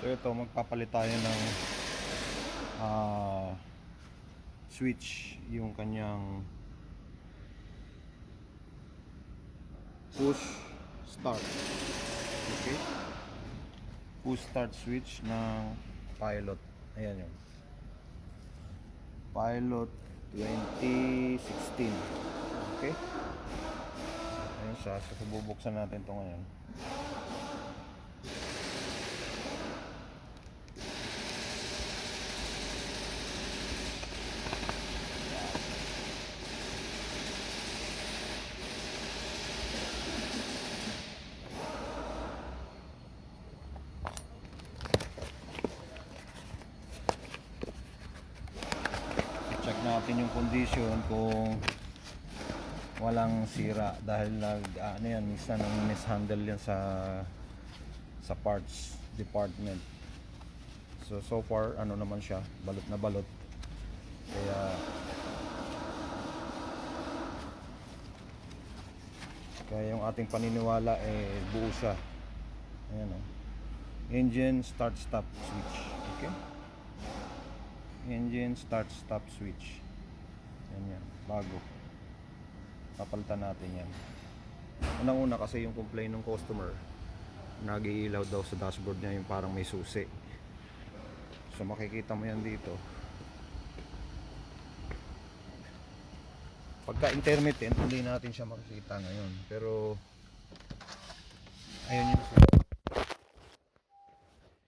So ito, magpapalit tayo ng switch, yung kanyang push start. Okay, push start switch ng Pilot. Ayan yun, Pilot 2016. Okay, ayun siya. So bubuksan natin ito ngayon. Check natin yung condition kung walang sira, dahil ano yan, minsan ang mishandle yan sa parts department. So far ano naman siya, balot na balot. Kaya yung ating paniniwala buo siya. Ayan, oh. Engine start stop switch. Okay, engine start stop switch. Yan, bago. Papalitan natin yan. Unang-una kasi yung complaint ng customer, nag-iilaw daw sa dashboard niya yung parang may susi. So makikita mo yan dito. Pagka intermittent, hindi natin siya makikita ngayon. Pero ayun yung